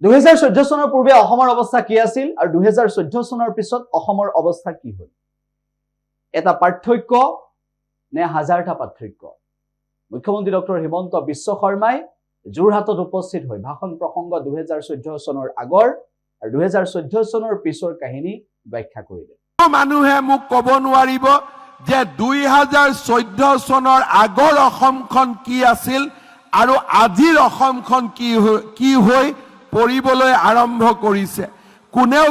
2014 চনৰ পূৰ্বে অসমৰ অৱস্থা কি আছিল আৰু 2014 চনৰ পিছত অসমৰ অৱস্থা কি হ'ল এটা পাৰ্থক্য নে হাজাৰটা পাৰ্থক্য মুখ্যমন্ত্ৰী ডক্টৰ হিমন্ত বিশ্ব শৰ্মাই যোৰহাটত উপস্থিত হৈ ভাষণ প্ৰসংগ 2014 চনৰ আগৰ আৰু 2014 চনৰ পিছৰ কাহিনী ব্যাখ্যা কৰিলে মানুহে মোক ক'ব নোৱাৰিব যে 2014 চনৰ আগৰ অসমখন কি আছিল আৰু আজিৰ অসমখন কি হৈ পৰিবলৈ আৰম্ভ কৰিছে কোনেও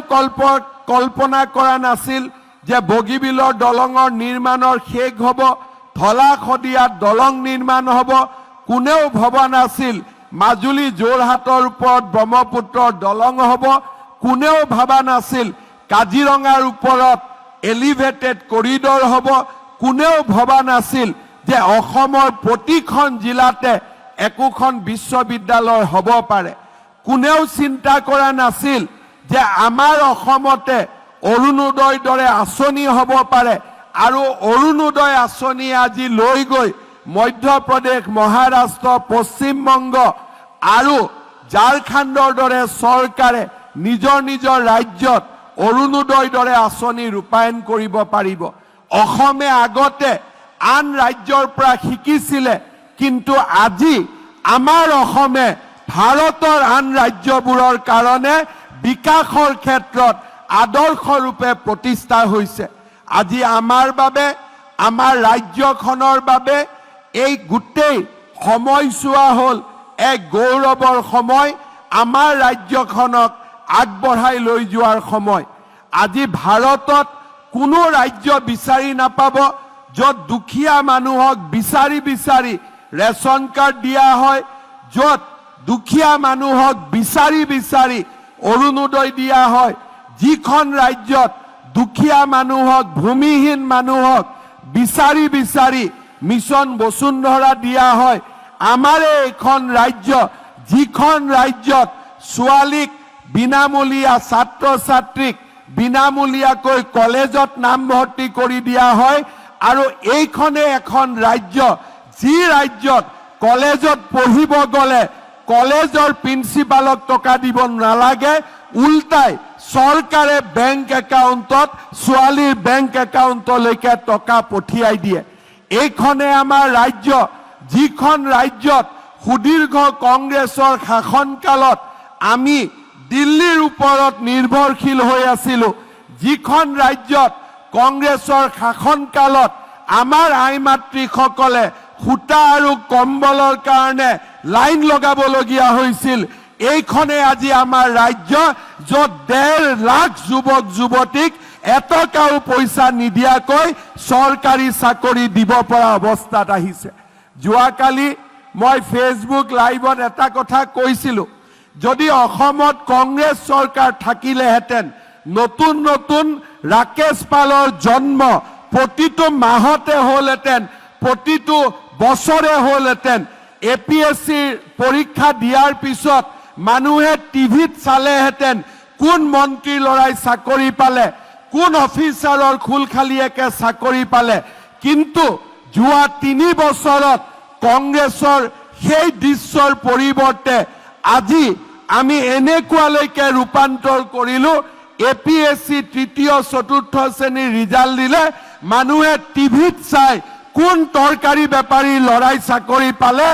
কল্পনা কৰা নাছিল যে বগীবিলৰ দলঙৰ নিৰ্মাণৰ শেষ হ'ব ধলাখদিয়াত দলং নিৰ্মাণ হ'ব কোনেও ভবা নাছিল মাজুলী যোৰহাটৰ ওপৰত ব্ৰহ্মপুত্ৰৰ দলং হ'ব কোনেও ভাবা নাছিল কাজিৰঙাৰ ওপৰত এলিভেটেড কৰিডৰ হ'ব কোনেও ভবা নাছিল যে অসমৰ প্ৰতিখন জিলাতে একোখন বিশ্ববিদ্যালয় হ'ব পাৰে কোনেও চিন্তা কৰা নাছিল যে আমাৰ অসমতে অৰুণোদয় দৰে আঁচনি হ'ব পাৰে আৰু অৰুণোদয় আঁচনি আজি লৈ গৈ মধ্যপ্ৰদেশ মহাৰাষ্ট্ৰ পশ্চিমবংগ আৰু ঝাৰখণ্ডৰ দৰে চৰকাৰে নিজৰ ৰাজ্যত অৰুণোদয় দৰে আঁচনি ৰূপায়ণ কৰিব পাৰিব অসমে আগতে আন ৰাজ্যৰ পৰা শিকিছিলে কিন্তু আজি আমাৰ অসমে ভাৰতৰ আন ৰাজ্যবোৰৰ কাৰণে বিকাশৰ ক্ষেত্ৰত আদৰ্শ ৰূপে প্ৰতিষ্ঠা হৈছে আজি আমাৰ বাবে আমাৰ ৰাজ্যখনৰ বাবে এই গোটেই সময়ছোৱা হ'ল এক গৌৰৱৰ সময় আমাৰ ৰাজ্যখনক আগবঢ়াই লৈ যোৱাৰ সময় আজি ভাৰতত কোনো ৰাজ্য বিচাৰি নাপাব য'ত দুখীয়া মানুহক বিচাৰি ৰেচন কাৰ্ড দিয়া হয় য'ত দুখীয়া মানুহক বিচাৰি অৰুণোদয় দিয়া হয় যিখন ৰাজ্যত দুখীয়া মানুহক ভূমিহীন মানুহক বিচাৰি মিছন বসুন্ধৰা দিয়া হয় আমাৰ এইখন ৰাজ্য যিখন ৰাজ্যত ছোৱালীক বিনামূলীয়া ছাত্ৰ ছাত্ৰীক বিনামূলীয়াকৈ কলেজত নামভৰ্তি কৰি দিয়া হয় আৰু এইখনে এখন ৰাজ্য যি ৰাজ্যত কলেজত পঢ়িব গ'লে কলেজৰ প্ৰিন্সিপালক টকা দিব নালাগে উল্টাই চৰকাৰে বেংক একাউণ্টত ছোৱালীৰ বেংক একাউণ্টলৈকে টকা পঠিয়াই দিয়ে এইখনে আমাৰ ৰাজ্য যিখন ৰাজ্যত সুদীৰ্ঘ কংগ্ৰেছৰ শাসনকালত আমি দিল্লীৰ ওপৰত নিৰ্ভৰশীল হৈ আছিলো যিখন ৰাজ্যত কংগ্ৰেছৰ শাসনকালত আমাৰ আই মাতৃসকলে সূতা আৰু কম্বলৰ কাৰণে লাইন লগাবলগীয়া হৈছিল এইখনে আজি আমাৰ ৰাজ্য য'ত 1.5 লাখ যুৱক যুৱতীক এটকাও পইচা নিদিয়াকৈ চৰকাৰী চাকৰি দিব পৰা অৱস্থাত আহিছে যোৱাকালি মই ফেচবুক লাইভত এটা কথা কৈছিলো যদি অসমত কংগ্ৰেছ চৰকাৰ থাকিলেহেঁতেন নতুন ৰাকেশ পালৰ জন্ম প্ৰতিটো মাহতে হ'লহেঁতেন প্ৰতিটো বছৰে হ'লহেঁতেন এপিএছচিৰ পৰীক্ষা দিয়াৰ পিছত মানুহে টিভিত চালেহেঁতেন কোন মন্ত্ৰীৰ ল'ৰাই চাকৰি পালে কোন অফিচাৰৰ খুলখালিয়েকে চাকৰি পালে কিন্তু যোৱা 3 বছৰত কংগ্ৰেছৰ সেই দৃশ্যৰ পৰিৱৰ্তে আজি আমি এনেকুৱালৈকে ৰূপান্তৰ কৰিলো এপিএছচি তৃতীয় চতুৰ্থ শ্ৰেণীৰ ৰিজাল্ট দিলে মানুহে টিভিত চাই কোন তৰকাৰী বেপাৰীৰ ল'ৰাই চাকৰি পালে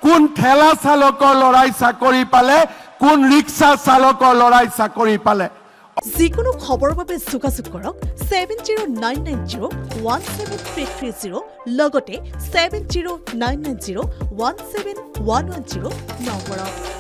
কোন ঠেলা চালকৰ ল'ৰাই চাকৰি পালে কোন ৰিক্সা চালকৰ ল'ৰাই চাকৰি পালে যিকোনো খবৰৰ বাবে যোগাযোগ কৰক 7099017330 লগতে 7099017110 নম্বৰত